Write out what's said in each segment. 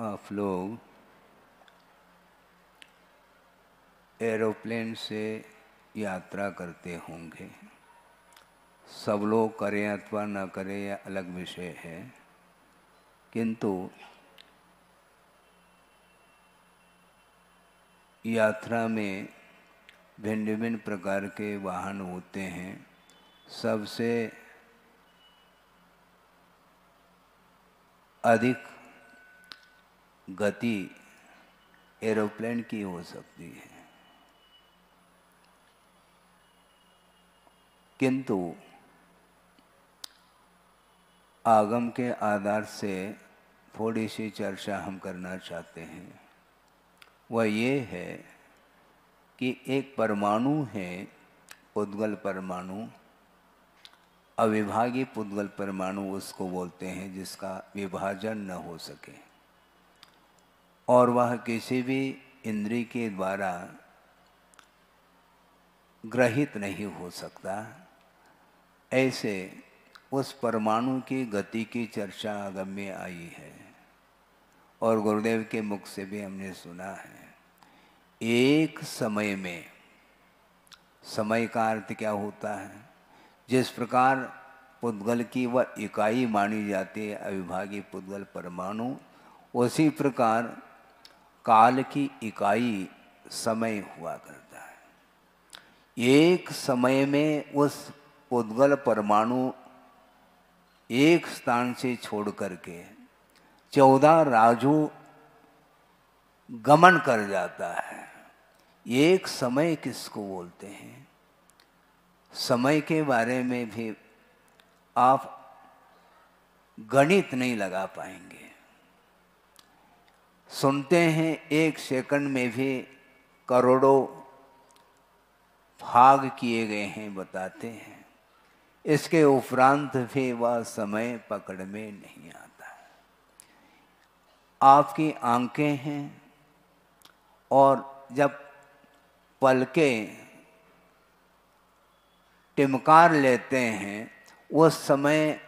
आप लोग एरोप्लेन से यात्रा करते होंगे। सब लोग करें अथवा न करें यह अलग विषय है, किंतु यात्रा में भिन्न भिन्न प्रकार के वाहन होते हैं। सबसे अधिक गति एरोप्लेन की हो सकती है, किंतु आगम के आधार से थोड़ी सी चर्चा हम करना चाहते हैं। वह ये है कि एक परमाणु है, पुद्गल परमाणु, अविभाज्य पुद्गल परमाणु उसको बोलते हैं, जिसका विभाजन न हो सके और वह किसी भी इंद्रिय के द्वारा ग्रहित नहीं हो सकता। ऐसे उस परमाणु की गति की चर्चा आगम में आई है और गुरुदेव के मुख से भी हमने सुना है। एक समय में, समय का अर्थ क्या होता है? जिस प्रकार पुद्गल की वह इकाई मानी जाती है अविभाज्य पुद्गल परमाणु, उसी प्रकार काल की इकाई समय हुआ करता है। एक समय में उस पुद्गल परमाणु एक स्थान से छोड़ करके 14 राजू गमन कर जाता है। एक समय किसको बोलते हैं? समय के बारे में भी आप गणित नहीं लगा पाएंगे। सुनते हैं एक सेकंड में भी करोड़ों भाग किए गए हैं, बताते हैं। इसके उपरांत भी वह समय पकड़ में नहीं आता है। आपकी आंखें हैं और जब पलकें टिमकार लेते हैं उस समय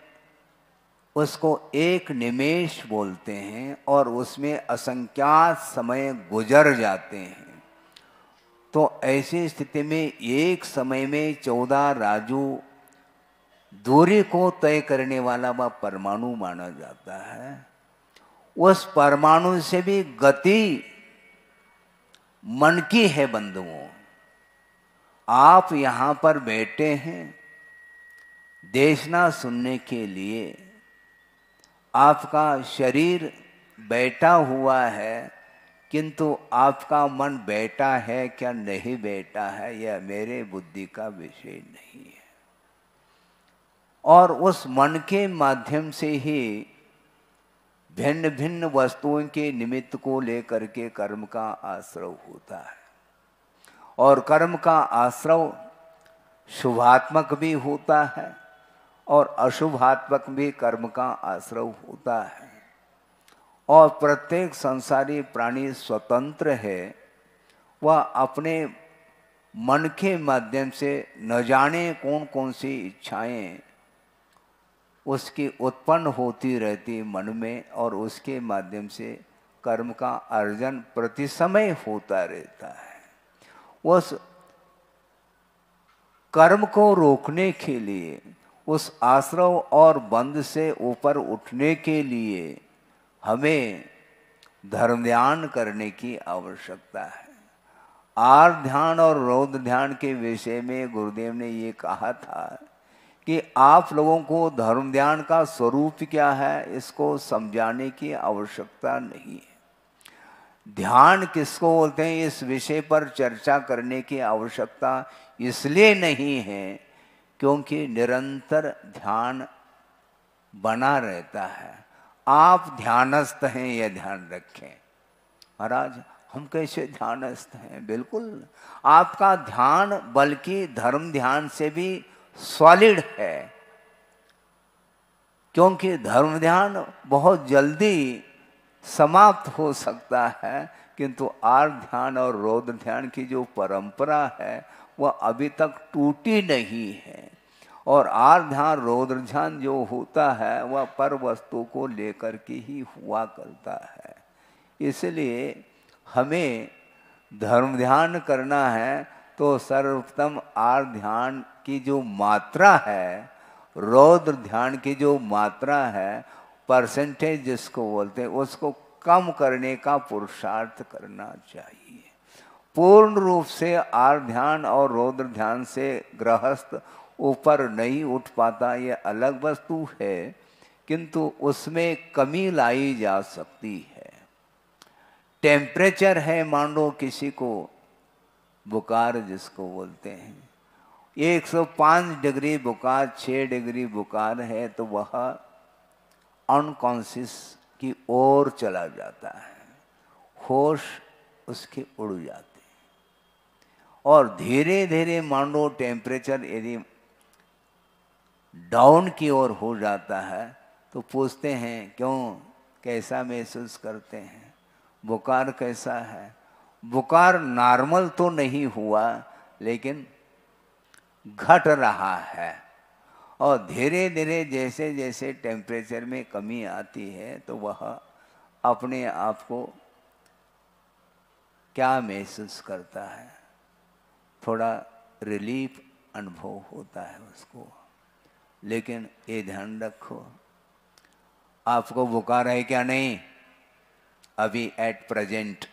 उसको एक निमेष बोलते हैं और उसमें असंख्यात समय गुजर जाते हैं। तो ऐसी स्थिति में एक समय में 14 राजू दूरी को तय करने वाला वह परमाणु माना जाता है। उस परमाणु से भी गति मन की है बंधुओं। आप यहाँ पर बैठे हैं देशना सुनने के लिए, आपका शरीर बैठा हुआ है, किंतु आपका मन बैठा है क्या नहीं बैठा है यह मेरे बुद्धि का विषय नहीं है। और उस मन के माध्यम से ही भिन्न भिन्न वस्तुओं के निमित्त को लेकर के कर्म का आश्रव होता है और कर्म का आश्रव शुभात्मक भी होता है और अशुभात्मक भी कर्म का आश्रव होता है। और प्रत्येक संसारी प्राणी स्वतंत्र है, वह अपने मन के माध्यम से न जाने कौन कौन सी इच्छाएं उसकी उत्पन्न होती रहती मन में और उसके माध्यम से कर्म का अर्जन प्रति समय होता रहता है। उस कर्म को रोकने के लिए, उस आश्रव और बंध से ऊपर उठने के लिए हमें धर्म ध्यान करने की आवश्यकता है। आर्त ध्यान और रौद्र ध्यान के विषय में गुरुदेव ने ये कहा था कि आप लोगों को धर्म ध्यान का स्वरूप क्या है इसको समझाने की आवश्यकता नहीं है। ध्यान किसको बोलते हैं इस विषय पर चर्चा करने की आवश्यकता इसलिए नहीं है क्योंकि निरंतर ध्यान बना रहता है। आप ध्यानस्थ हैं यह ध्यान रखें। महाराज हम कैसे ध्यानस्थ हैं? बिल्कुल आपका ध्यान बल्कि धर्म ध्यान से भी सॉलिड है, क्योंकि धर्म ध्यान बहुत जल्दी समाप्त हो सकता है, किंतु आर्त ध्यान और रौद्र ध्यान की जो परंपरा है वह अभी तक टूटी नहीं है। और आर्त ध्यान रौद्र ध्यान जो होता है वह पर वस्तु को लेकर के ही हुआ करता है। इसलिए हमें धर्म ध्यान करना है तो सर्वोत्तम आर ध्यान की जो मात्रा है, रौद्र ध्यान की जो मात्रा है, परसेंटेज जिसको बोलते हैं, उसको कम करने का पुरुषार्थ करना चाहिए। पूर्ण रूप से आर ध्यान और रौद्र ध्यान से गृहस्थ ऊपर नहीं उठ पाता, ये अलग वस्तु है, किंतु उसमें कमी लाई जा सकती है। टेम्परेचर है, मान लो किसी को बुखार जिसको बोलते हैं, 105 डिग्री बुखार, 6 डिग्री बुखार है, तो वह अनकॉन्शियस की ओर चला जाता है, होश उसके उड़ जाते हैं। और धीरे धीरे मान लो टेम्परेचर यदि डाउन की ओर हो जाता है तो पूछते हैं क्यों, कैसा महसूस करते हैं, बुखार कैसा है? बुखार नॉर्मल तो नहीं हुआ, लेकिन घट रहा है। और धीरे धीरे जैसे जैसे टेम्परेचर में कमी आती है तो वह अपने आप को क्या महसूस करता है, थोड़ा रिलीफ अनुभव होता है उसको। लेकिन ये ध्यान रखो, आपको बुखार है क्या? नहीं, अभी एट प्रेजेंट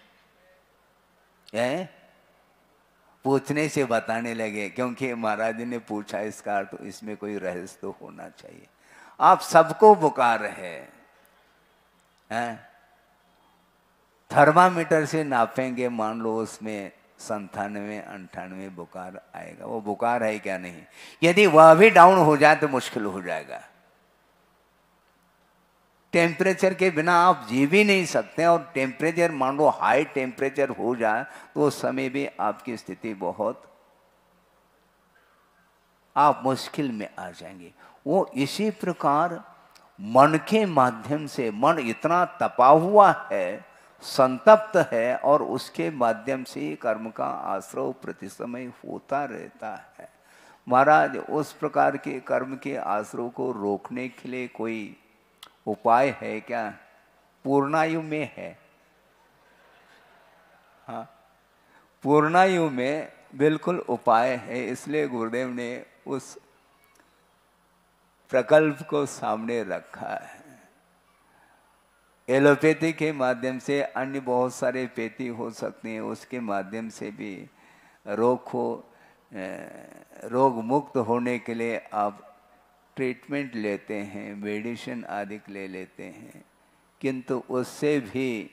है, पूछने से बताने लगे, क्योंकि महाराज ने पूछा इसका अर्थ, तो इसमें कोई रहस्य तो होना चाहिए। आप सबको बुखार है, थर्मामीटर से नापेंगे, मान लो उसमें 97-98 बुखार आएगा, वो बुखार है क्या? नहीं। यदि वह भी डाउन हो जाए तो मुश्किल हो जाएगा। टेम्परेचर के बिना आप जी भी नहीं सकते, और टेम्परेचर मान लो हाई टेम्परेचर हो जाए तो उस समय भी आपकी स्थिति बहुत, आप मुश्किल में आ जाएंगे। वो इसी प्रकार मन के माध्यम से, मन इतना तपा हुआ है, संतप्त है, और उसके माध्यम से कर्म का आश्रव प्रति समय होता रहता है। महाराज, उस प्रकार के कर्म के आश्रव को रोकने के लिए कोई उपाय है क्या? पूर्णायु में है, हाँ, पूर्णायु में बिल्कुल उपाय है। इसलिए गुरुदेव ने उस प्रकल्प को सामने रखा है। एलोपैथी के माध्यम से, अन्य बहुत सारे पैथी हो सकती हैं, उसके माध्यम से भी रोग मुक्त होने के लिए आप ट्रीटमेंट लेते हैं, मेडिसिन आदि ले लेते हैं, किंतु उससे भी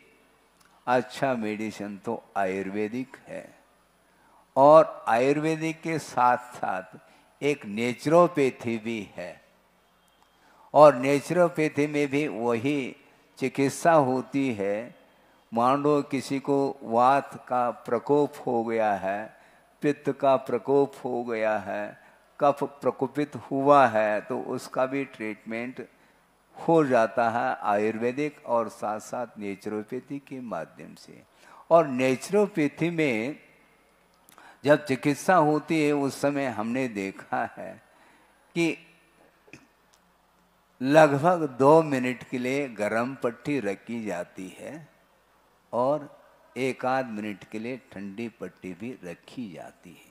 अच्छा मेडिसिन तो आयुर्वेदिक है। और आयुर्वेदिक के साथ साथ एक नेचुरोपैथी भी है, और नेचुरोपैथी में भी वही चिकित्सा होती है। मान लो किसी को वात का प्रकोप हो गया है, पित्त का प्रकोप हो गया है, कफ प्रकोपित हुआ है, तो उसका भी ट्रीटमेंट हो जाता है आयुर्वेदिक और साथ साथ नेचुरोपैथी के माध्यम से। और नेचुरोपैथी में जब चिकित्सा होती है उस समय हमने देखा है कि लगभग 2 मिनट के लिए गर्म पट्टी रखी जाती है और 1-आध मिनट के लिए ठंडी पट्टी भी रखी जाती है।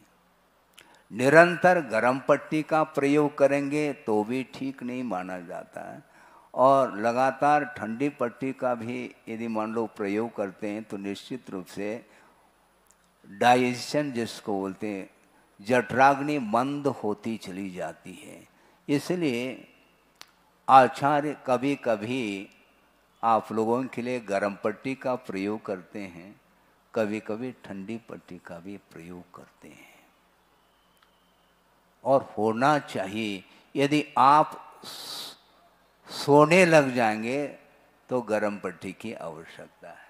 निरंतर गर्म पट्टी का प्रयोग करेंगे तो भी ठीक नहीं माना जाता है, और लगातार ठंडी पट्टी का भी यदि मान लो प्रयोग करते हैं तो निश्चित रूप से डाइजेशन जिसको बोलते हैं, जठराग्नि मंद होती चली जाती है। इसलिए आचार्य कभी कभी आप लोगों के लिए गर्म पट्टी का प्रयोग करते हैं, कभी कभी ठंडी पट्टी का भी प्रयोग करते हैं, और होना चाहिए। यदि आप सोने लग जाएंगे तो गर्म पट्टी की आवश्यकता है,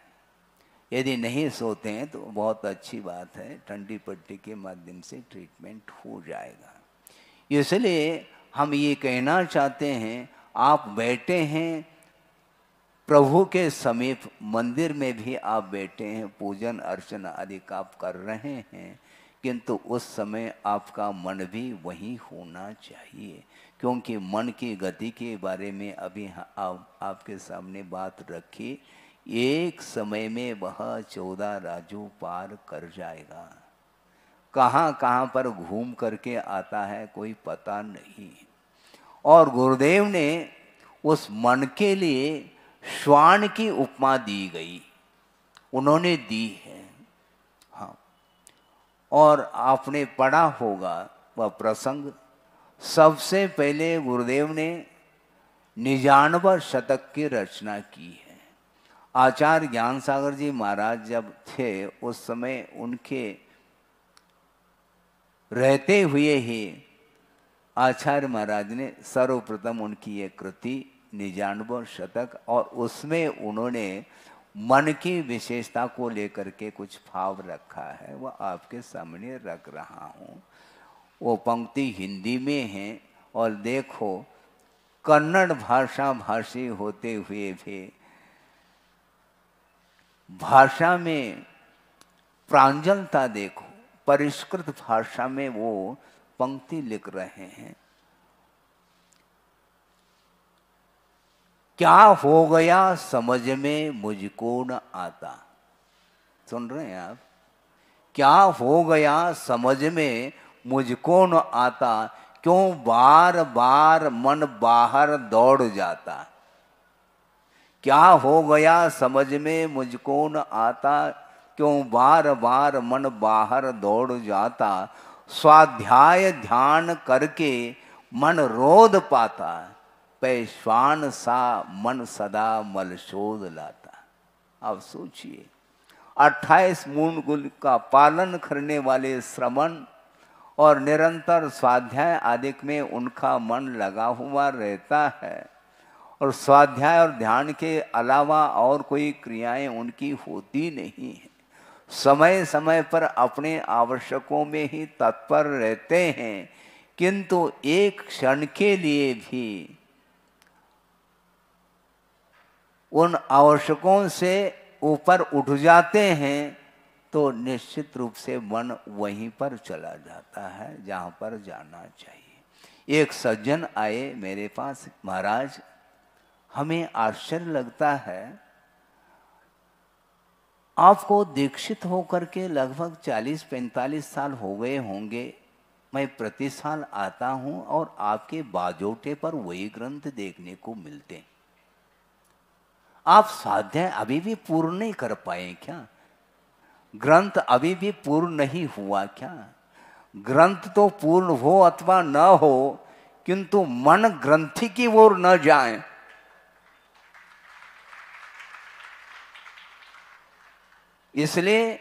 यदि नहीं सोते हैं तो बहुत अच्छी बात है, ठंडी पट्टी के माध्यम से ट्रीटमेंट हो जाएगा। इसलिए हम ये कहना चाहते हैं, आप बैठे हैं प्रभु के समीप, मंदिर में भी आप बैठे हैं, पूजन अर्चना आदि आप कर रहे हैं, किंतु उस समय आपका मन भी वहीं होना चाहिए, क्योंकि मन की गति के बारे में अभी आपके सामने बात रखी। एक समय में वह 14 राजू पार कर जाएगा। कहाँ कहाँ पर घूम करके आता है कोई पता नहीं। और गुरुदेव ने उस मन के लिए श्वान की उपमा दी गई, उन्होंने दी है। हाँ, और आपने पढ़ा होगा वह प्रसंग। सबसे पहले गुरुदेव ने 99 शतक की रचना की है। आचार्य ज्ञान सागर जी महाराज जब थे उस समय उनके रहते हुए ही आचार्य महाराज ने सर्वप्रथम उनकी ये कृति 99 शतक, और उसमें उन्होंने मन की विशेषता को लेकर के कुछ भाव रखा है, वह आपके सामने रख रहा हूँ। वो पंक्ति हिंदी में है, और देखो कन्नड़ भाषा भाषी होते हुए भी भाषा में प्रांजलता देखो, परिष्कृत भाषा में वो पंक्ति लिख रहे हैं। क्या हो गया समझ में मुझको न आता। सुन रहे हैं आप? क्या हो गया समझ में मुझको न आता, क्यों बार बार मन बाहर दौड़ जाता। क्या हो गया समझ में मुझको न आता, क्यों बार बार मन बाहर दौड़ जाता। स्वाध्याय ध्यान करके मन रोध पाता, पैश्वान सा मन सदा मलशोध लाता। अब सोचिए, 28 मूल गुण का पालन करने वाले श्रवण और निरंतर स्वाध्याय आदि में उनका मन लगा हुआ रहता है, और स्वाध्याय और ध्यान के अलावा और कोई क्रियाएं उनकी होती नहीं है। समय समय पर अपने आवश्यकों में ही तत्पर रहते हैं, किंतु एक क्षण के लिए भी उन आवश्यकों से ऊपर उठ जाते हैं तो निश्चित रूप से मन वहीं पर चला जाता है जहाँ पर जाना चाहिए। एक सज्जन आए मेरे पास, महाराज हमें आश्चर्य लगता है, आपको दीक्षित होकर के लगभग 40-45 साल हो गए होंगे, मैं प्रति साल आता हूं और आपके बाजोटे पर वही ग्रंथ देखने को मिलते हैं। आप स्वाध्याय अभी भी पूर्ण नहीं कर पाए क्या? ग्रंथ अभी भी पूर्ण नहीं हुआ क्या? ग्रंथ तो पूर्ण हो अथवा न हो, किंतु मन ग्रंथि की ओर न जाए। इसलिए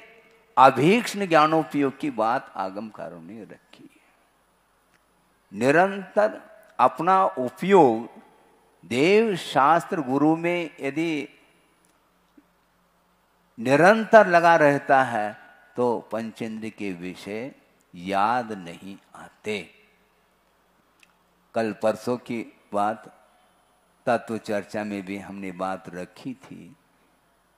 अभीक्ष्ण ज्ञानोपयोग की बात आगमकारों ने रखी है। निरंतर अपना उपयोग देव शास्त्र गुरु में यदि निरंतर लगा रहता है तो पंचेंद्र के विषय याद नहीं आते। कल परसों की बात तत्व चर्चा में भी हमने बात रखी थी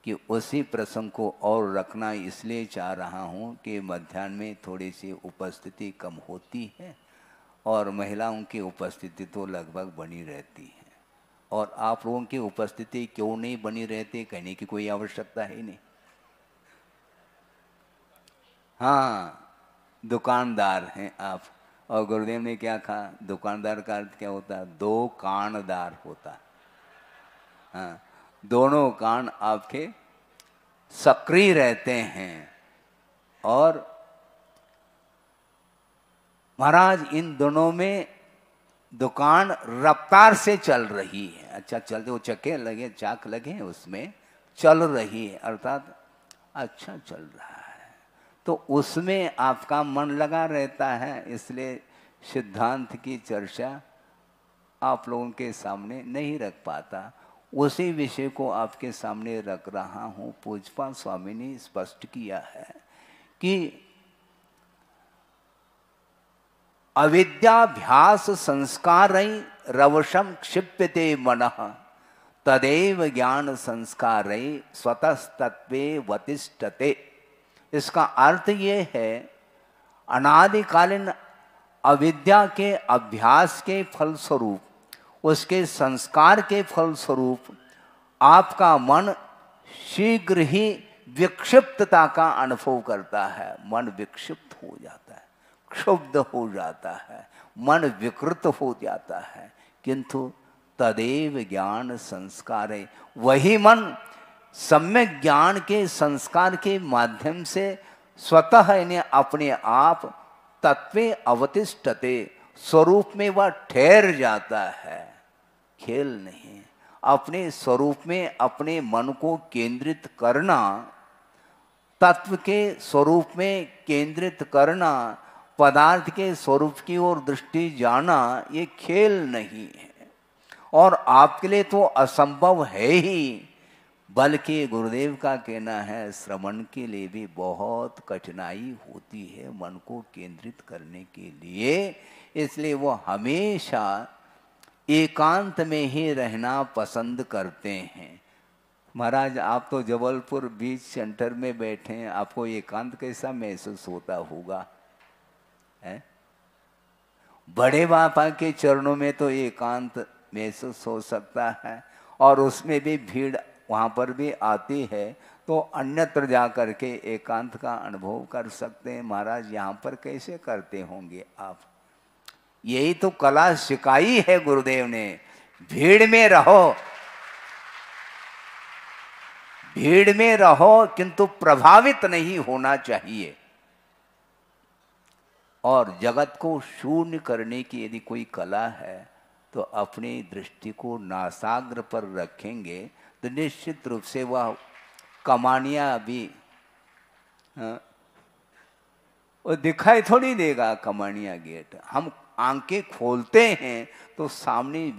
कि उसी प्रसंग को और रखना इसलिए चाह रहा हूँ कि मध्याह्न में थोड़ी सी उपस्थिति कम होती है और महिलाओं की उपस्थिति तो लगभग बनी रहती है, और आप लोगों की उपस्थिति क्यों नहीं बनी रहती कहने की कोई आवश्यकता है नहीं। हाँ, दुकानदार हैं आप, और गुरुदेव ने क्या कहा, दुकानदार का अर्थ क्या होता है? दो कानदार होता है। हाँ, दोनों कान आपके सक्रिय रहते हैं, और महाराज इन दोनों में दुकान रफ्तार से चल रही है। अच्छा चलते, वो चक्के लगे, चाक लगे हैं, उसमें चल रही है, अर्थात अच्छा चल रहा है, तो उसमें आपका मन लगा रहता है। इसलिए सिद्धांत की चर्चा आप लोगों के सामने नहीं रख पाता, उसी विषय को आपके सामने रख रहा हूँ। पूज्यपाद स्वामी ने स्पष्ट किया है कि अविद्याभ्यास संस्कार रवशम क्षिप्यते मनः, तदेव ज्ञान संस्कार स्वतस्तत्वे वतिष्ठते। इसका अर्थ ये है, अनादिकालीन अविद्या के अभ्यास के फलस्वरूप, उसके संस्कार के फलस्वरूप आपका मन शीघ्र ही विक्षिप्तता का अनुभव करता है। मन विक्षिप्त हो जाता है, क्षुब्ध हो जाता है, मन विकृत हो जाता है। किंतु तदेव ज्ञान संस्कार है, वही मन सम्यक ज्ञान के संस्कार के माध्यम से स्वतः इन्हें अपने आप तत्वे अवतिष्ठते, स्वरूप में वह ठहर जाता है। खेल नहीं, अपने स्वरूप में अपने मन को केंद्रित करना, तत्व के स्वरूप में केंद्रित करना, पदार्थ के स्वरूप की ओर दृष्टि जाना, ये खेल नहीं है और आपके लिए तो असंभव है ही, बल्कि गुरुदेव का कहना है श्रवण के लिए भी बहुत कठिनाई होती है मन को केंद्रित करने के लिए। इसलिए वो हमेशा एकांत में ही रहना पसंद करते हैं। महाराज आप तो जबलपुर बीच सेंटर में बैठे हैं, आपको एकांत कैसा महसूस होता होगा? है? बड़े बाबा के चरणों में तो एकांत महसूस हो सकता है और उसमें भी भीड़ वहाँ पर भी आती है, तो अन्यत्र जा कर के एकांत का अनुभव कर सकते हैं। महाराज यहाँ पर कैसे करते होंगे आप? यही तो कला सिखाई है गुरुदेव ने, भीड़ में रहो, भीड़ में रहो किंतु प्रभावित नहीं होना चाहिए। और जगत को शून्य करने की यदि कोई कला है तो अपनी दृष्टि को नासाग्र पर रखेंगे तो निश्चित रूप से वह कमानियां भी वो दिखाई थोड़ी देगा। कमानिया गेट हम आंखें खोलते हैं तो सामने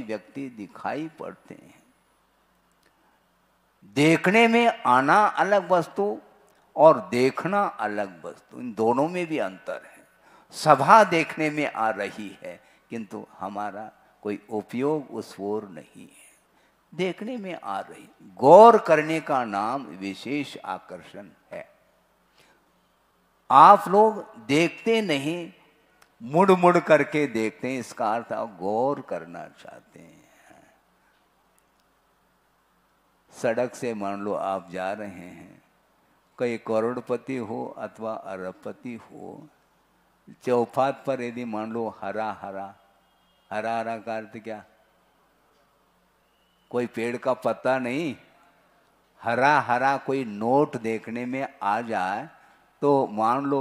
व्यक्ति दिखाई पड़ते हैं। देखने में आना अलग वस्तु और देखना अलग वस्तु, इन दोनों में भी अंतर है। सभा देखने में आ रही है किंतु हमारा कोई उपयोग उस ओर नहीं है, देखने में आ रही। गौर करने का नाम विशेष आकर्षण है। आप लोग देखते नहीं, मुड़ मुड़ करके देखते हैं, इसका अर्थ आप गौर करना चाहते हैं। सड़क से मान लो आप जा रहे हैं, कोई करोड़पति हो अथवा अरबपति हो, चौपात पर यदि मान लो हरा हरा का अर्थ क्या? कोई पेड़ का पत्ता नहीं, हरा हरा कोई नोट देखने में आ जाए तो मान लो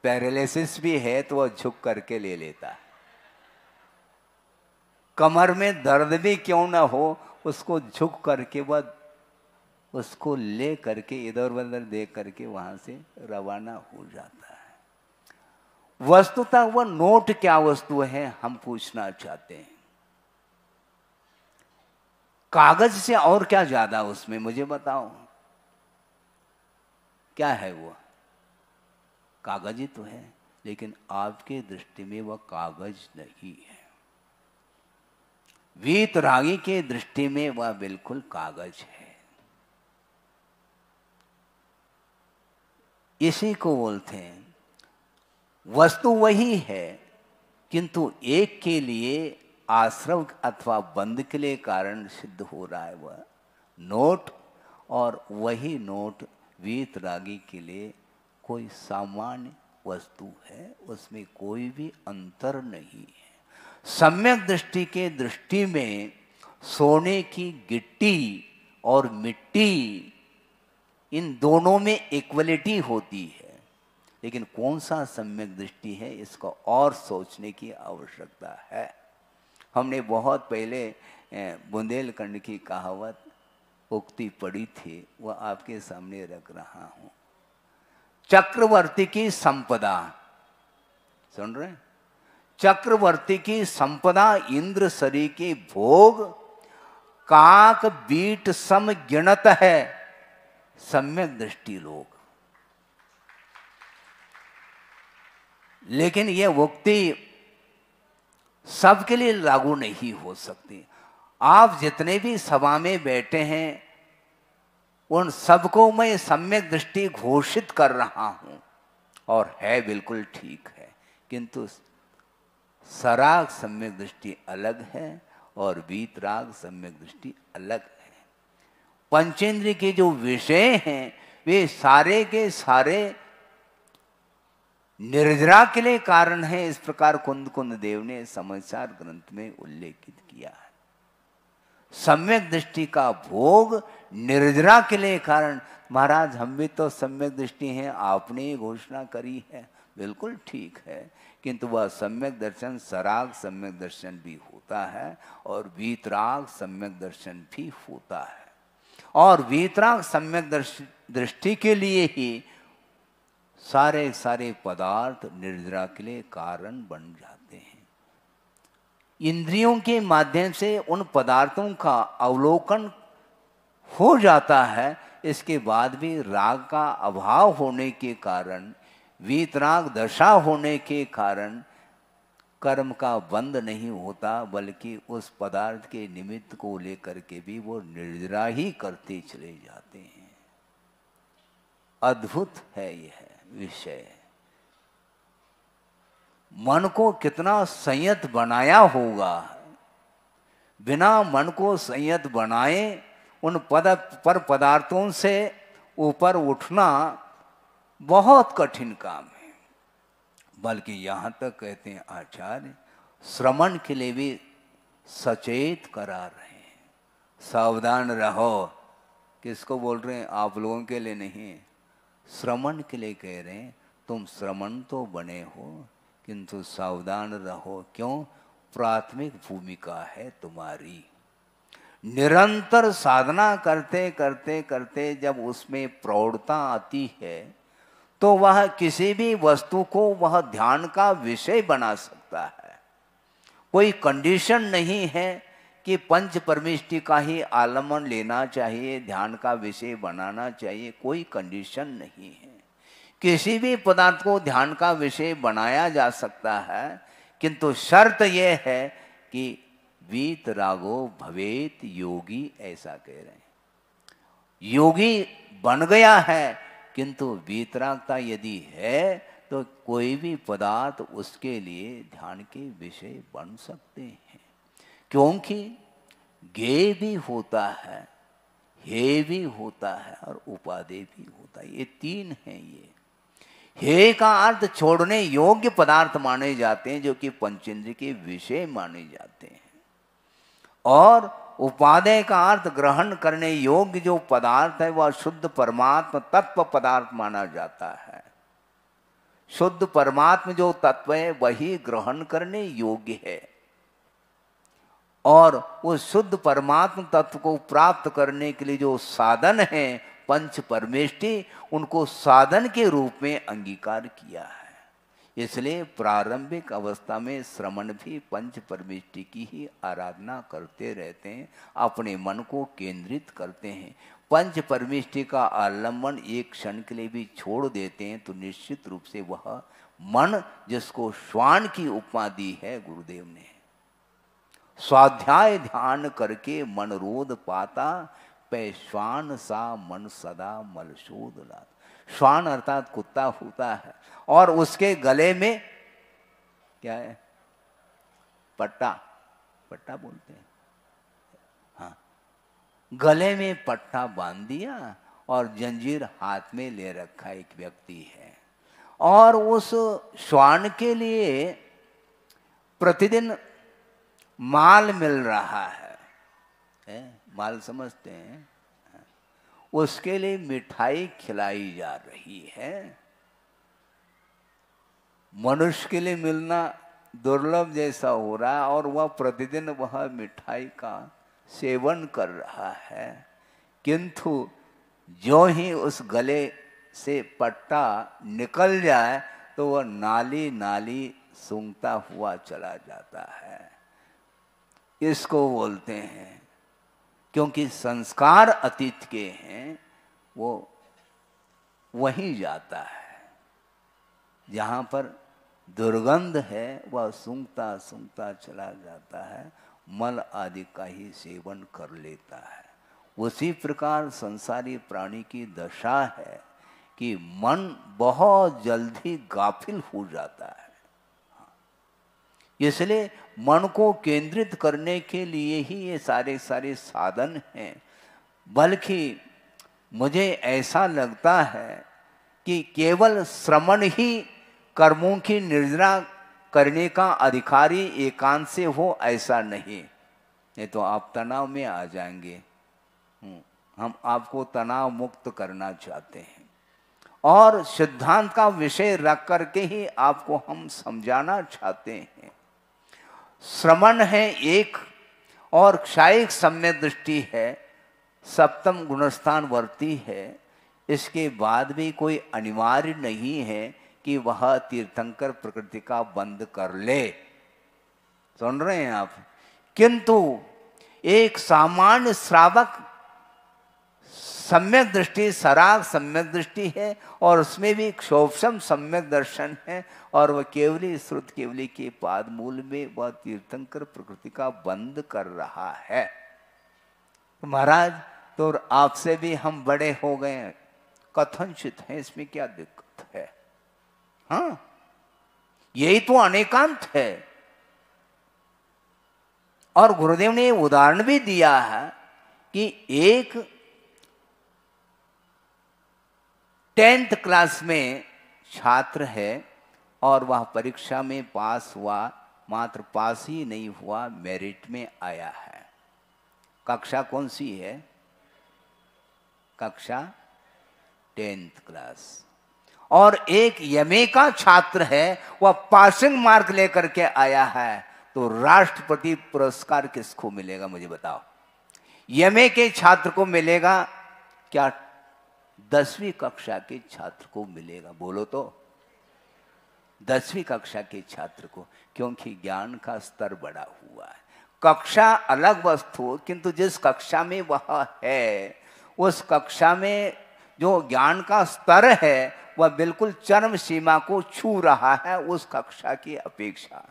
पैरालिसिस भी है तो वह झुक करके ले लेता है। कमर में दर्द भी क्यों ना हो, उसको झुक करके वह उसको ले करके इधर उधर देख करके वहां से रवाना हो जाता है। वस्तुतः वह नोट क्या वस्तु है हम पूछना चाहते हैं। कागज से और क्या ज्यादा उसमें, मुझे बताओ क्या है? वो कागज ही तो है, लेकिन आपके दृष्टि में वह कागज नहीं है। वीतरागी के दृष्टि में वह बिल्कुल कागज है। इसी को बोलते हैं वस्तु वही है किंतु एक के लिए आश्रव अथवा बंध के लिए कारण सिद्ध हो रहा है वह नोट, और वही नोट वीतरागी के लिए कोई सामान्य वस्तु है, उसमें कोई भी अंतर नहीं है। सम्यक दृष्टि के दृष्टि में सोने की गिट्टी और मिट्टी, इन दोनों में इक्वलिटी होती है, लेकिन कौन सा सम्यक दृष्टि है इसको और सोचने की आवश्यकता है। हमने बहुत पहले बुंदेलखंड की कहावत उक्ति पढ़ी थी, वह आपके सामने रख रहा हूं। चक्रवर्ती की संपदा, सुन रहे हैं? चक्रवर्ती की संपदा इंद्र सरी के भोग, काक बीट सम गिनत है सम्यक दृष्टि लोग। लेकिन यह उक्ति सबके लिए लागू नहीं हो सकती। आप जितने भी सभा में बैठे हैं उन सबको मैं सम्यक दृष्टि घोषित कर रहा हूं और है बिल्कुल ठीक है, किंतु सराग सम्यक दृष्टि अलग है और वीतराग सम्यक दृष्टि अलग है। पंचेंद्रिय के जो विषय हैं वे सारे के सारे निर्जरा के लिए कारण है। इस प्रकार कुंद कुंद देव ने समाचार ग्रंथ में उल्लेखित किया है। सम्यक दृष्टि का भोग निर्जरा के लिए कारण। महाराज हम भी तो सम्यक दृष्टि हैं, आपने ही घोषणा करी है, बिल्कुल ठीक है, किंतु वह सम्यक दर्शन सराग सम्यक दर्शन भी होता है और वीतराग सम्यक दर्शन भी होता है। और वीतराग सम्यक दृष्टि के लिए ही सारे सारे पदार्थ निर्जरा के लिए कारण बन जाते हैं। इंद्रियों के माध्यम से उन पदार्थों का अवलोकन हो जाता है, इसके बाद भी राग का अभाव होने के कारण, वीतराग दशा होने के कारण कर्म का बंध नहीं होता, बल्कि उस पदार्थ के निमित्त को लेकर के भी वो निर्जरा ही करते चले जाते हैं। अद्भुत है यह विषय। मन को कितना संयत बनाया होगा। बिना मन को संयत बनाए उन पदार्थों से ऊपर उठना बहुत कठिन काम है। बल्कि यहाँ तक कहते हैं आचार्य, श्रमण के लिए भी सचेत करा रहे हैं, सावधान रहो। किसको बोल रहे हैं? आप लोगों के लिए नहीं, श्रमण के लिए कह रहे हैं। तुम श्रमण तो बने हो, किंतु सावधान रहो। क्यों? प्राथमिक भूमिका है तुम्हारी। निरंतर साधना करते करते करते जब उसमें प्रौढ़ता आती है तो वह किसी भी वस्तु को वह ध्यान का विषय बना सकता है। कोई कंडीशन नहीं है कि पंच परमेष्टि का ही आलम्बन लेना चाहिए, ध्यान का विषय बनाना चाहिए, कोई कंडीशन नहीं है। किसी भी पदार्थ को ध्यान का विषय बनाया जा सकता है, किंतु शर्त यह है कि वीत रागो भवेत योगी, ऐसा कह रहे हैं। योगी बन गया है, किंतु वीतरागता यदि है तो कोई भी पदार्थ उसके लिए ध्यान के विषय बन सकते हैं। क्योंकि गे भी होता है, हे भी होता है और उपादेय भी होता है। ये तीन हैं। ये हे का अर्थ छोड़ने योग्य पदार्थ माने जाते हैं, जो कि पंचेंद्रिय के विषय माने जाते हैं। और उपादेय का अर्थ ग्रहण करने योग्य जो पदार्थ है वह शुद्ध परमात्मा तत्व पदार्थ माना जाता है। शुद्ध परमात्मा जो तत्व है वही ग्रहण करने योग्य है। और उस शुद्ध परमात्मा तत्व को प्राप्त करने के लिए जो साधन है पंच परमेष्टि, उनको साधन के रूप में अंगीकार किया है। इसलिए प्रारंभिक अवस्था में श्रमण भी पंच परमेष्टि की ही आराधना करते रहते हैं, अपने मन को केंद्रित करते हैं। पंच परमेष्टि का आलम्बन एक क्षण के लिए भी छोड़ देते हैं तो निश्चित रूप से वह मन, जिसको श्वान की उपमा दी है गुरुदेव ने, स्वाध्याय ध्यान करके मन रोध पाता, पैश्वान सा मन सदा मलशोध लाता। श्वान अर्थात कुत्ता होता है और उसके गले में क्या है? पट्टा, पट्टा बोलते हैं। हाँ, गले में पट्टा बांध दिया और जंजीर हाथ में ले रखा एक व्यक्ति है, और उस श्वान के लिए प्रतिदिन माल मिल रहा है? माल समझते हैं? उसके लिए मिठाई खिलाई जा रही है। मनुष्य के लिए मिलना दुर्लभ जैसा हो रहा है और वह प्रतिदिन वह मिठाई का सेवन कर रहा है, किंतु जो ही उस गले से पट्टा निकल जाए तो वह नाली नाली सूंघता हुआ चला जाता है। इसको बोलते हैं, क्योंकि संस्कार अतीत के हैं, वो वहीं जाता है जहाँ पर दुर्गंध है, वह सूंघता सूंघता चला जाता है, मल आदि का ही सेवन कर लेता है। उसी प्रकार संसारी प्राणी की दशा है कि मन बहुत जल्दी गाफिल हो जाता है। इसलिए मन को केंद्रित करने के लिए ही ये सारे सारे साधन हैं। बल्कि मुझे ऐसा लगता है कि केवल श्रमण ही कर्मों की निर्जरा करने का अधिकारी एकांत से हो, ऐसा नहीं तो आप तनाव में आ जाएंगे। हम आपको तनाव मुक्त करना चाहते हैं और सिद्धांत का विषय रख करके ही आपको हम समझाना चाहते हैं। श्रमण है एक और क्षायिक सम्यक दृष्टि है, सप्तम गुणस्थान वर्ती है। इसके बाद भी कोई अनिवार्य नहीं है कि वह तीर्थंकर प्रकृति का बंद कर ले। सुन रहे हैं आप? किंतु एक सामान्य श्रावक सम्यक दृष्टि सराग सम्यक दृष्टि है और उसमें भी क्षोभम सम्यक दर्शन है और वह केवली श्रुत केवली के पाद मूल में वह तीर्थंकर प्रकृति का बंद कर रहा है। महाराज तो आपसे भी हम बड़े हो गए हैं, कथनचित है, इसमें क्या दिक्कत है? हाँ, यही तो अनेकांत है। और गुरुदेव ने उदाहरण भी दिया है कि एक 10th क्लास में छात्र है और वह परीक्षा में पास हुआ, मात्र पास ही नहीं हुआ, मेरिट में आया है। कक्षा कौन सी है? कक्षा 10th क्लास। और एक एमए का छात्र है, वह पासिंग मार्क लेकर के आया है, तो राष्ट्रपति पुरस्कार किसको मिलेगा मुझे बताओ? एमए के छात्र को मिलेगा क्या 10वीं कक्षा के छात्र को मिलेगा? बोलो तो। 10वीं कक्षा के छात्र को, क्योंकि ज्ञान का स्तर बढ़ा हुआ है। कक्षा अलग वस्तु, किंतु जिस कक्षा में वह है उस कक्षा में जो ज्ञान का स्तर है वह बिल्कुल चरम सीमा को छू रहा है उस कक्षा की अपेक्षा।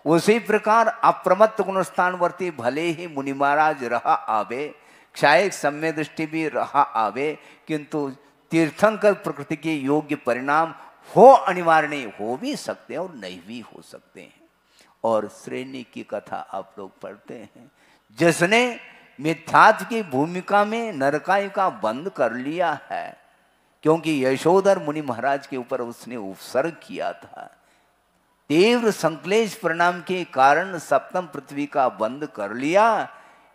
उसी प्रकार अप्रमत्त गुणस्थानवर्ती भले ही मुनि महाराज रहा आवे, क्षायिक सम्य दृष्टि भी रहा आवे, किंतु तीर्थंकर प्रकृति के योग्य परिणाम हो अनिवार्य नहीं, हो भी सकते हैं और नहीं भी हो सकते हैं। और श्रेणी की कथा आप लोग पढ़ते हैं, जिसने मिथ्यात्व की भूमिका में नरकाई का बंद कर लिया है, क्योंकि यशोधर मुनि महाराज के ऊपर उसने उपसर्ग किया था। तीव्र संक्लेश परिणाम के कारण सप्तम पृथ्वी का बंद कर लिया,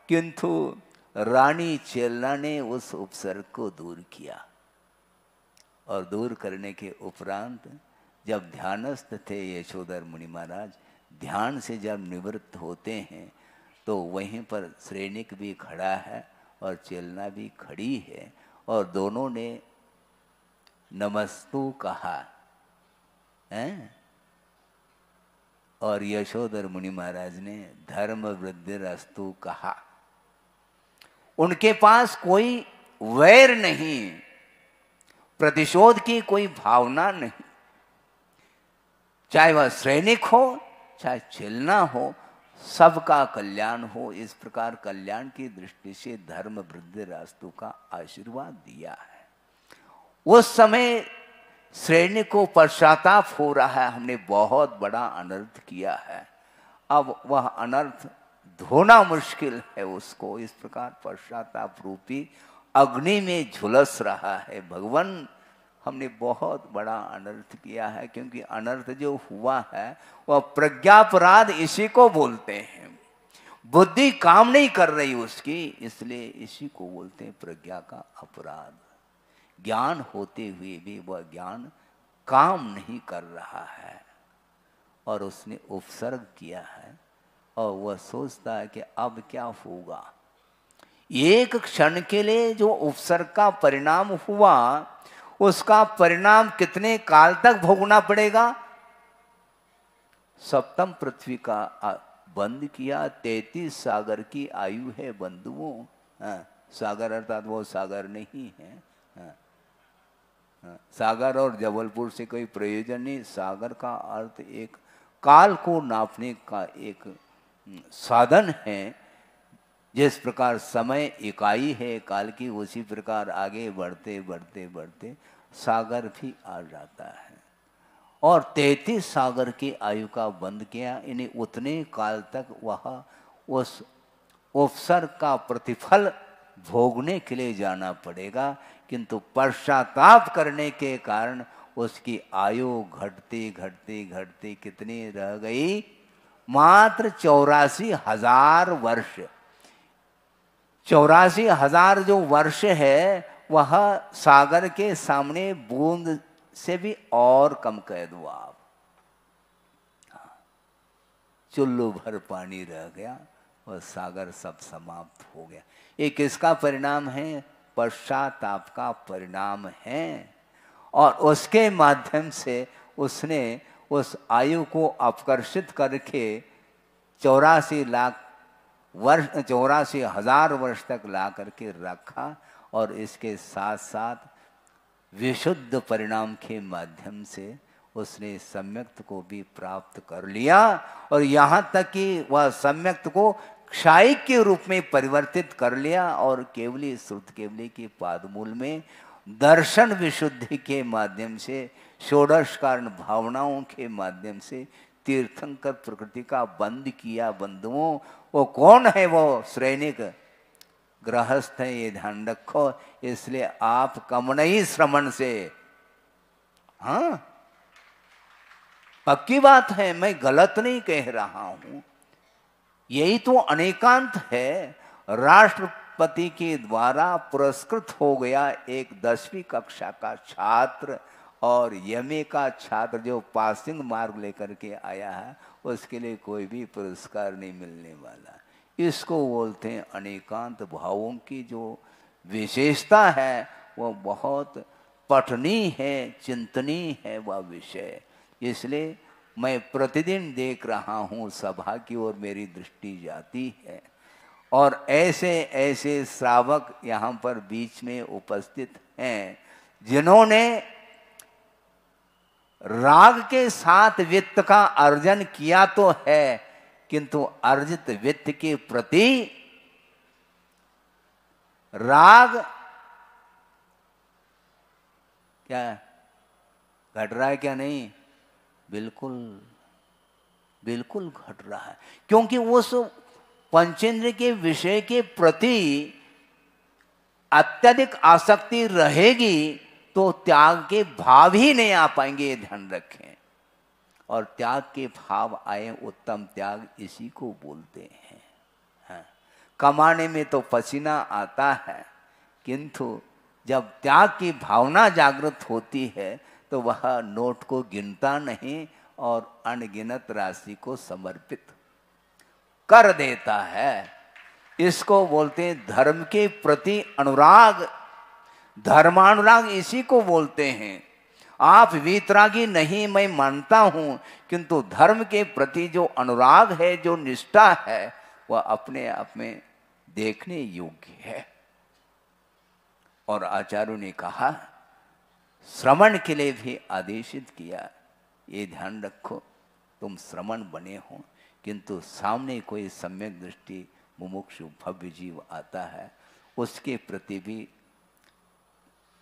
किंतु रानी चेलना ने उस उपसर्ग को दूर किया। और दूर करने के उपरांत जब ध्यानस्थ थे यशोधर मुनि महाराज, ध्यान से जब निवृत्त होते हैं तो वहीं पर श्रेणिक भी खड़ा है और चेलना भी खड़ी है, और दोनों ने नमस्तु कहा है। और यशोधर मुनि महाराज ने धर्म वृद्धिरस्तु कहा। उनके पास कोई वैर नहीं, प्रतिशोध की कोई भावना नहीं, चाहे वह सैनिक हो चाहे चेलना हो, सबका कल्याण हो। इस प्रकार कल्याण की दृष्टि से धर्म वृद्धिरस्तु का आशीर्वाद दिया है। उस समय श्रेणी को पश्चाताप हो रहा है, हमने बहुत बड़ा अनर्थ किया है, अब वह अनर्थ धोना मुश्किल है उसको। इस प्रकार पश्चाताप रूपी अग्नि में झुलस रहा है। भगवान, हमने बहुत बड़ा अनर्थ किया है, क्योंकि अनर्थ जो हुआ है वह प्रज्ञापराध इसी को बोलते हैं। बुद्धि काम नहीं कर रही उसकी, इसलिए इसी को बोलते हैं प्रज्ञा का अपराध। ज्ञान होते हुए भी वह ज्ञान काम नहीं कर रहा है और उसने उपसर्ग किया है, और वह सोचता है कि अब क्या होगा। एक क्षण के लिए जो उपसर्ग का परिणाम हुआ, उसका परिणाम कितने काल तक भोगना पड़ेगा? सप्तम पृथ्वी का बंद किया, 33 सागर की आयु है बंधुओं। सागर अर्थात वो सागर नहीं है, सागर और जबलपुर से कोई प्रयोजन नहीं। सागर का अर्थ एक काल को नापने का एक साधन है। जिस प्रकार समय इकाई है काल की, उसी प्रकार आगे बढ़ते बढ़ते बढ़ते सागर भी आ जाता है। और 33 सागर की आयु का बंद किया, इन्हें उतने काल तक वह उस उपसर्ग का प्रतिफल भोगने के लिए जाना पड़ेगा, किंतु पश्चाताप करने के कारण उसकी आयु घटती घटती घटती कितनी रह गई? मात्र 84,000 वर्ष। 84,000 जो वर्ष है वह सागर के सामने बूंद से भी और कम कह दो आप। चुल्लू भर पानी रह गया और सागर सब समाप्त हो गया। ये किसका परिणाम है? पश्चाताप का परिणाम है। और उसके माध्यम से उसने उस आयु को अपकर्षित करके 84,000 वर्ष तक ला करके रखा, और इसके साथ साथ विशुद्ध परिणाम के माध्यम से उसने सम्यक्त को भी प्राप्त कर लिया। और यहाँ तक कि वह सम्यक्त को क्षायिक के रूप में परिवर्तित कर लिया, और केवली श्रुत केवली की पादमूल में दर्शन विशुद्धि के माध्यम से, षोडश कारण भावनाओं के माध्यम से तीर्थंकर प्रकृति का बंद किया। बंधुओं, वो कौन है? वो श्रेणिक गृहस्थ है, ये ध्यान रखो। इसलिए आप कम नहीं श्रवण से, हाँ पक्की बात है, मैं गलत नहीं कह रहा हूं। यही तो अनेकांत है। राष्ट्रपति के द्वारा पुरस्कृत हो गया एक 10वीं कक्षा का छात्र, और एमए का छात्र जो पासिंग मार्क लेकर के आया है, उसके लिए कोई भी पुरस्कार नहीं मिलने वाला। इसको बोलते हैं अनेकांत भावों की जो विशेषता है, वो बहुत पठनीय है, चिंतनीय है वह विषय। इसलिए मैं प्रतिदिन देख रहा हूँ सभा की ओर मेरी दृष्टि जाती है, और ऐसे ऐसे श्रावक यहाँ पर बीच में उपस्थित हैं जिन्होंने राग के साथ वित्त का अर्जन किया तो है, किंतु अर्जित वित्त के प्रति राग क्या घट रहा है? क्या नहीं? बिल्कुल बिल्कुल घट रहा है। क्योंकि उस पंचेंद्र के विषय के प्रति अत्यधिक आसक्ति रहेगी तो त्याग के भाव ही नहीं आ पाएंगे, ये ध्यान रखें। और त्याग के भाव आए, उत्तम त्याग इसी को बोलते हैं। हाँ। कमाने में तो पसीना आता है, किंतु जब त्याग की भावना जागृत होती है तो वह नोट को गिनता नहीं और अनगिनत राशि को समर्पित कर देता है। इसको बोलते हैं धर्म के प्रति अनुराग, धर्मानुराग इसी को बोलते हैं। आप वीतरागी नहीं, मैं मानता हूं, किंतु धर्म के प्रति जो अनुराग है, जो निष्ठा है, वह अपने आप में देखने योग्य है। और आचार्यों ने कहा, श्रवण के लिए भी आदेशित किया। ये ध्यान रखो, तुम श्रवण बने हो, किंतु सामने कोई सम्यक दृष्टि मुमुक्षु भव्य जीव आता है, उसके प्रति भी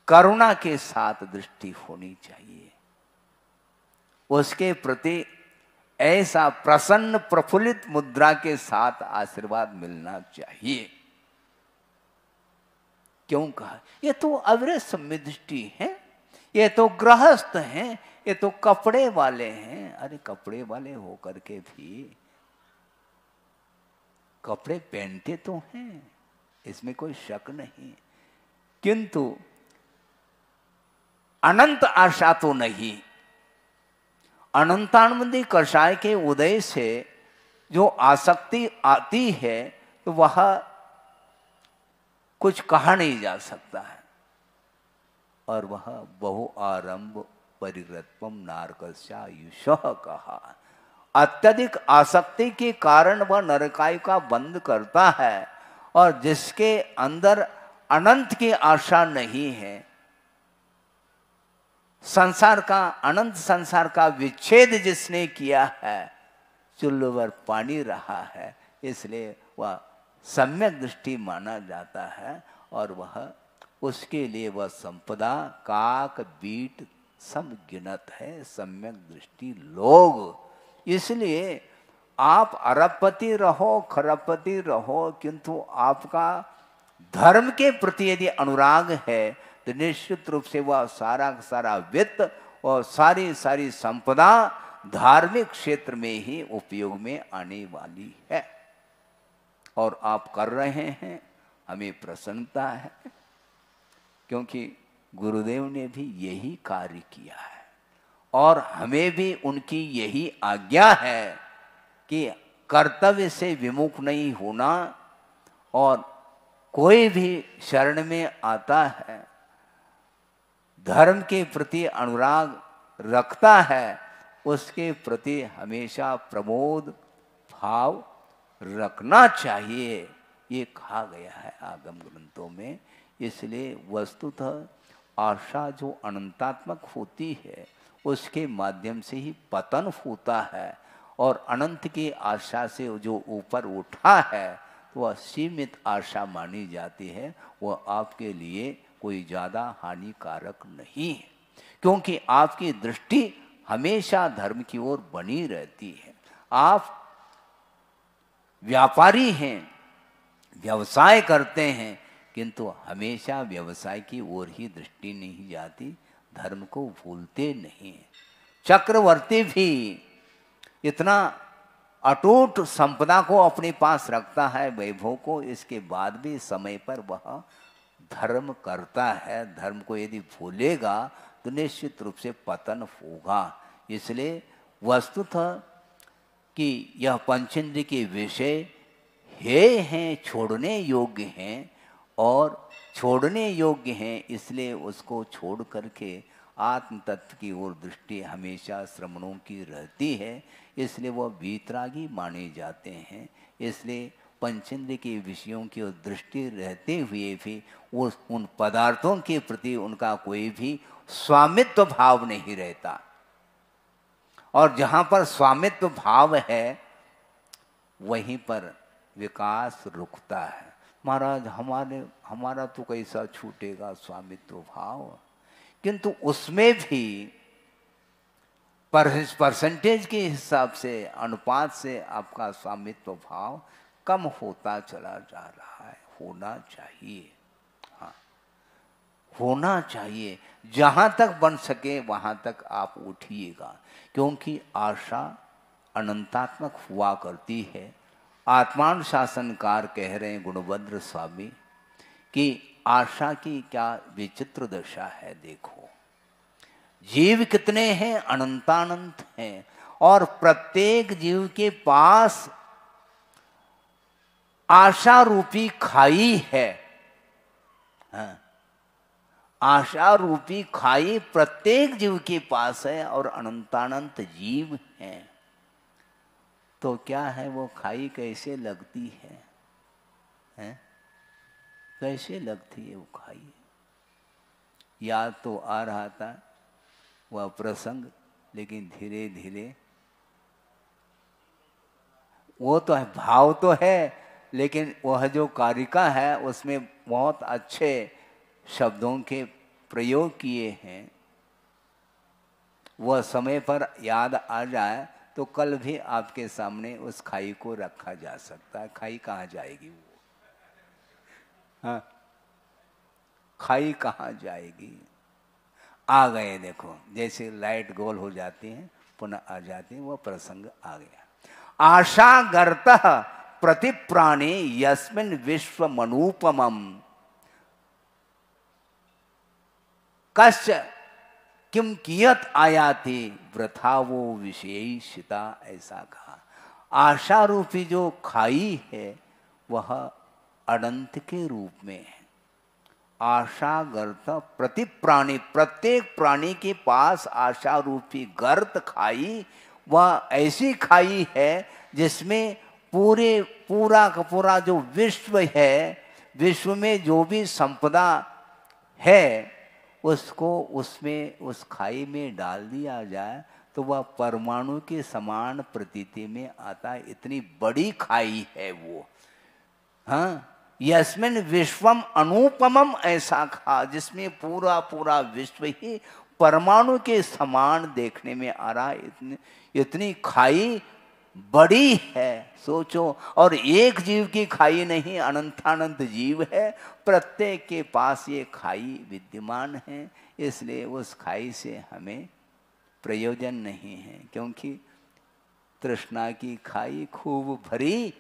करुणा के साथ दृष्टि होनी चाहिए। उसके प्रति ऐसा प्रसन्न प्रफुल्लित मुद्रा के साथ आशीर्वाद मिलना चाहिए। क्यों कहा? ये तो अविरत समदृष्टि है, ये तो गृहस्थ हैं, ये तो कपड़े वाले हैं। अरे कपड़े वाले होकर के भी कपड़े पहनते तो हैं, इसमें कोई शक नहीं, किंतु अनंत आशा तो नहीं। अनंतानुबंधी कषाय के उदय से जो आसक्ति आती है तो वह कुछ कहा नहीं जा सकता है। और वह बहु आरंभ परिरत्वम नारकस्यायुषः कहा। अत्यधिक आसक्ति के कारण वह नरकायु का बंद करता है, और जिसके अंदर अनंत की आशा नहीं है, संसार का, अनंत संसार का विच्छेद जिसने किया है, चुल्लू पर पानी रहा है, इसलिए वह सम्यक दृष्टि माना जाता है। और वह उसके लिए वह संपदा काक बीट सब गिनत है, सम्यक दृष्टि लोग। इसलिए आप अरबपति रहो, खरबपति रहो, किंतु आपका धर्म के प्रति यदि अनुराग है तो निश्चित रूप से वह सारा का सारा वित्त और सारी सारी संपदा धार्मिक क्षेत्र में ही उपयोग में आने वाली है। और आप कर रहे हैं, हमें प्रसन्नता है, क्योंकि गुरुदेव ने भी यही कार्य किया है और हमें भी उनकी यही आज्ञा है कि कर्तव्य से विमुख नहीं होना, और कोई भी शरण में आता है, धर्म के प्रति अनुराग रखता है, उसके प्रति हमेशा प्रमोद भाव रखना चाहिए, ये कहा गया है आगम ग्रंथों में। इसलिए वस्तुतः आशा जो अनंतात्मक होती है उसके माध्यम से ही पतन होता है, और अनंत की आशा से जो ऊपर उठा है तो वह सीमित आशा मानी जाती है, वह आपके लिए कोई ज़्यादा हानिकारक नहीं है, क्योंकि आपकी दृष्टि हमेशा धर्म की ओर बनी रहती है। आप व्यापारी हैं, व्यवसाय करते हैं, किंतु हमेशा व्यवसाय की ओर ही दृष्टि नहीं जाती, धर्म को भूलते नहीं हैं। चक्रवर्ती भी इतना अटूट संपदा को अपने पास रखता है, वैभव को, इसके बाद भी समय पर वह धर्म करता है। धर्म को यदि भूलेगा तो निश्चित रूप से पतन होगा। इसलिए वस्तुतः कि यह पंचेंद्रिय के विषय हैं, छोड़ने योग्य हैं, और छोड़ने योग्य हैं, इसलिए उसको छोड़ करके आत्म तत्व की ओर दृष्टि हमेशा श्रमणों की रहती है, इसलिए वह वीतरागी माने जाते हैं। इसलिए पंचेंद्रिय के विषयों की ओर दृष्टि रहते हुए भी वो उन पदार्थों के प्रति उनका कोई भी स्वामित्व भाव नहीं रहता, और जहाँ पर स्वामित्व भाव है वहीं पर विकास रुकता है। महाराज हमारा तो कैसा छूटेगा स्वामित्व भाव, किंतु उसमें भी परसेंटेज के हिसाब से, अनुपात से आपका स्वामित्व भाव कम होता चला जा रहा है। होना चाहिए, हाँ होना चाहिए, जहाँ तक बन सके वहाँ तक आप उठिएगा, क्योंकि आशा अनंतात्मक हुआ करती है। आत्मानुशासनकार कह रहे हैं गुणभद्र स्वामी कि आशा की क्या विचित्र दशा है। देखो जीव कितने हैं, अनंतानंत हैं, और प्रत्येक जीव के पास आशा रूपी खाई है। हाँ, आशा रूपी खाई प्रत्येक जीव के पास है, और अनंतानंत जीव हैं। तो क्या है वो खाई कैसे लगती है, हैं? कैसे लगती है वो खाई? याद तो आ रहा था वह प्रसंग, लेकिन धीरे धीरे वो तो है, भाव तो है, लेकिन वह जो कारिका है उसमें बहुत अच्छे शब्दों के प्रयोग किए हैं। वह समय पर याद आ जाए तो कल भी आपके सामने उस खाई को रखा जा सकता है। खाई कहाँ जाएगी वो? हाँ, खाई कहाँ जाएगी? आ गए, देखो जैसे लाइट गोल हो जाती है पुनः आ जाती है, वह प्रसंग आ गया। आशा गर्तः प्रतिप्राणे यस्मिन् विश्व मनूपमम कश्च किम कियत आयाति वृथा वो विशेषिता, ऐसा कहा। आशा रूपी जो खाई है वह अनंत के रूप में है। आशा गर्त प्रति प्राणी, प्रत्येक प्राणी के पास आशा रूपी गर्त खाई, वह ऐसी खाई है जिसमें पूरा का पूरा जो विश्व है, विश्व में जो भी संपदा है उसको उसमें उस खाई में डाल दिया जाए तो वह परमाणु के समान प्रतीति में आता है। इतनी बड़ी खाई है वो। हाँ, यस्मिन विश्वम अनुपमम, ऐसा कहा जिसमें पूरा विश्व ही परमाणु के समान देखने में आ रहा है। इतनी खाई बड़ी है, सोचो। और एक जीव की खाई नहीं, अनंतानंत जीव है, प्रत्येक के पास ये खाई विद्यमान है। इसलिए उस खाई से हमें प्रयोजन नहीं है, क्योंकि तृष्णा की खाई खूब भरी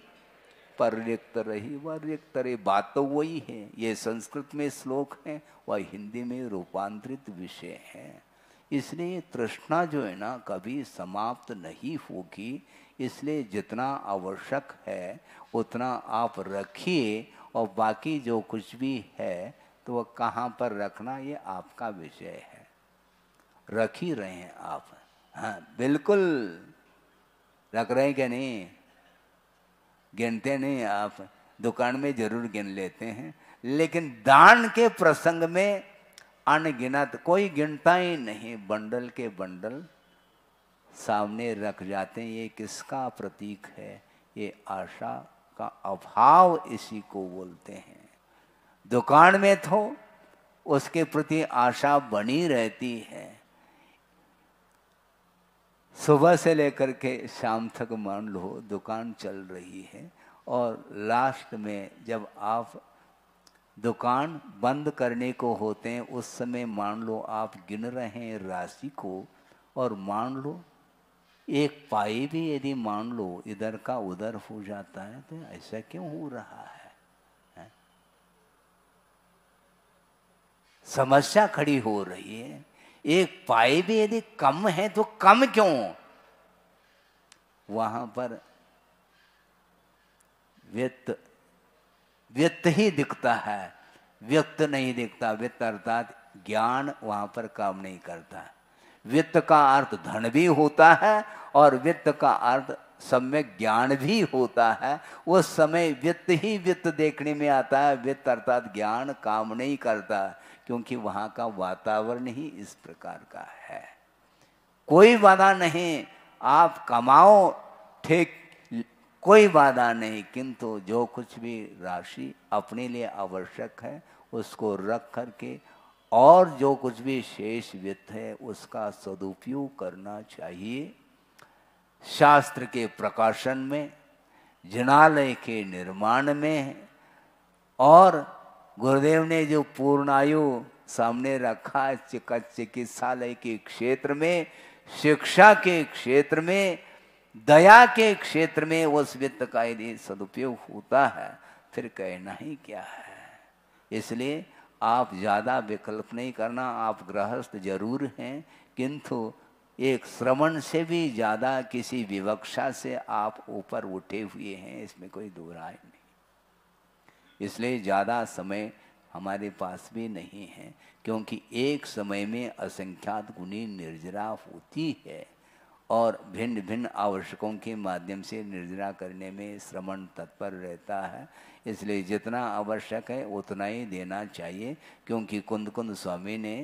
पर रिक्त रही वह रिक्त रही। बात तो वही है। ये संस्कृत में श्लोक है, वह हिंदी में रूपांतरित विषय है। इसलिए तृष्णा जो है ना, कभी समाप्त नहीं होगी। इसलिए जितना आवश्यक है उतना आप रखिए, और बाकी जो कुछ भी है तो वह कहाँ पर रखना ये आपका विषय है। रख ही रहे हैं आप। हाँ बिल्कुल रख रहे हैं क्या नहीं? गिनते नहीं आप, दुकान में जरूर गिन लेते हैं, लेकिन दान के प्रसंग में अनगिनत, कोई गिनता ही नहीं। बंडल के बंडल सामने रख जाते हैं। ये किसका प्रतीक है? ये आशा का अभाव, इसी को बोलते हैं। दुकान में तो उसके प्रति आशा बनी रहती है, सुबह से लेकर के शाम तक मान लो दुकान चल रही है, और लास्ट में जब आप दुकान बंद करने को होते हैं उस समय मान लो आप गिन रहे हैं राशि को, और मान लो एक पाई भी यदि मान लो इधर का उधर हो जाता है तो ऐसा क्यों हो रहा है? समस्या खड़ी हो रही है। एक पाई भी यदि कम है तो कम क्यों? वहां पर व्यक्त ही दिखता है, व्यक्त नहीं दिखता। व्यक्त अर्थात ज्ञान वहां पर काम नहीं करता। वित्त का अर्थ धन भी होता है और वित्त का अर्थ सम्यक ज्ञान भी होता है। उस समय वित्त ही वित्त देखने में आता है। वित्त अर्थात ज्ञान काम नहीं करता, क्योंकि वहां का वातावरण ही इस प्रकार का है। कोई बाधा नहीं, आप कमाओ ठीक, कोई बाधा नहीं, किंतु जो कुछ भी राशि अपने लिए आवश्यक है उसको रख करके, और जो कुछ भी शेष वित्त है उसका सदुपयोग करना चाहिए। शास्त्र के प्रकाशन में, जिनालय के निर्माण में, और गुरुदेव ने जो पूर्णायु सामने रखा है चिकित्सालय के क्षेत्र में, शिक्षा के क्षेत्र में, दया के क्षेत्र में, उस वित्त का यदि सदुपयोग होता है फिर कहना ही क्या है। इसलिए आप ज़्यादा विकल्प नहीं करना। आप गृहस्थ जरूर हैं, किंतु एक श्रवण से भी ज़्यादा किसी विवक्षा से आप ऊपर उठे हुए हैं, इसमें कोई दो राय नहीं। इसलिए ज़्यादा समय हमारे पास भी नहीं है, क्योंकि एक समय में असंख्यात गुणी निर्जरा होती है, और भिन्न भिन्न आवश्यकों के माध्यम से निर्जरा करने में श्रवण तत्पर रहता है। इसलिए जितना आवश्यक है उतना ही देना चाहिए, क्योंकि कुंद कुंद स्वामी ने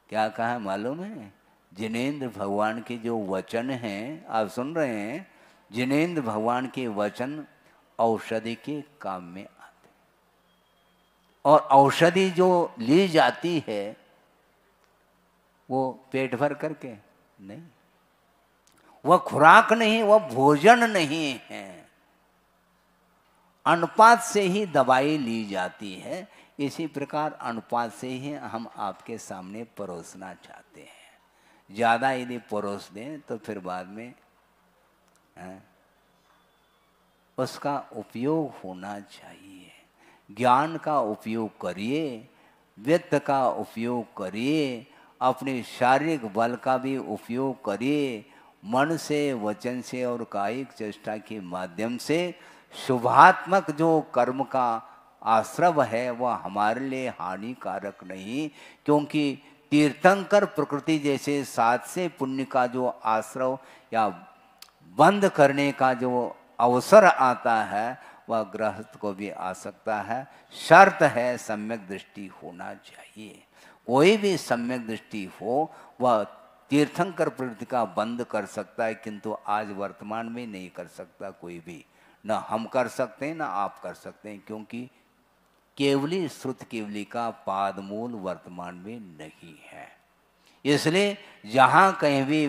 क्या कहा मालूम है? जिनेंद्र भगवान के जो वचन हैं, आप सुन रहे हैं, जिनेंद्र भगवान के वचन औषधि के काम में आते, और औषधि जो ली जाती है वो पेट भर करके नहीं, वह खुराक नहीं, वह भोजन नहीं है। अनुपात से ही दवाई ली जाती है। इसी प्रकार अनुपात से ही हम आपके सामने परोसना चाहते हैं। ज़्यादा यदि परोस दें तो फिर बाद में उसका उपयोग होना चाहिए। ज्ञान का उपयोग करिए, वित्त का उपयोग करिए, अपने शारीरिक बल का भी उपयोग करिए। मन से, वचन से और कायिक चेष्टा के माध्यम से शुभात्मक जो कर्म का आश्रव है वह हमारे लिए हानिकारक नहीं, क्योंकि तीर्थंकर प्रकृति जैसे सात से पुण्य का जो आश्रव या बंद करने का जो अवसर आता है वह गृहस्थ को भी आ सकता है। शर्त है सम्यक दृष्टि होना चाहिए। कोई भी सम्यक दृष्टि हो वह तीर्थंकर प्रवृत्ति का बंद कर सकता है, किंतु आज वर्तमान में नहीं कर सकता कोई भी। न हम कर सकते हैं, न आप कर सकते हैं, क्योंकि केवली श्रुत केवली का पादमूल वर्तमान में नहीं है। इसलिए जहाँ कहीं भी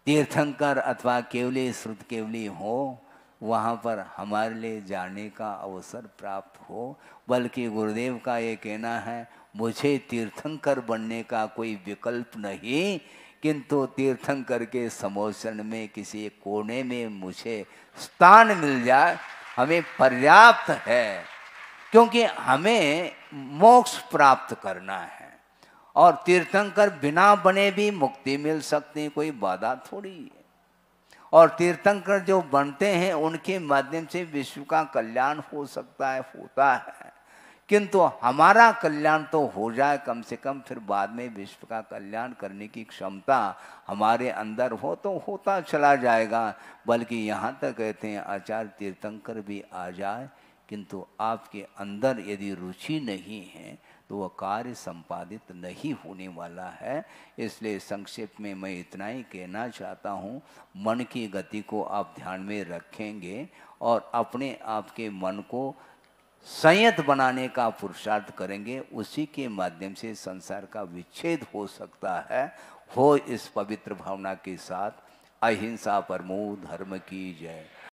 तीर्थंकर अथवा केवली श्रुत केवली हो, वहाँ पर हमारे लिए जाने का अवसर प्राप्त हो। बल्कि गुरुदेव का ये कहना है, मुझे तीर्थंकर बनने का कोई विकल्प नहीं, किंतु तीर्थंकर के समोसन में किसी कोने में मुझे स्थान मिल जाए हमें पर्याप्त है। क्योंकि हमें मोक्ष प्राप्त करना है और तीर्थंकर बिना बने भी मुक्ति मिल सकती, कोई बाधा थोड़ी है। और तीर्थंकर जो बनते हैं उनके माध्यम से विश्व का कल्याण हो सकता है, होता है। किंतु हमारा कल्याण तो हो जाए कम से कम, फिर बाद में विश्व का कल्याण करने की क्षमता हमारे अंदर हो तो होता चला जाएगा। बल्कि यहाँ तक कहते हैं आचार्य तीर्थंकर भी आ जाए, किंतु आपके अंदर यदि रुचि नहीं है तो वह कार्य संपादित नहीं होने वाला है। इसलिए संक्षेप में मैं इतना ही कहना चाहता हूँ, मन की गति को आप ध्यान में रखेंगे और अपने आप के मन को संयत बनाने का पुरुषार्थ करेंगे, उसी के माध्यम से संसार का विच्छेद हो सकता है। हो इस पवित्र भावना के साथ। अहिंसा परमो धर्म की जय।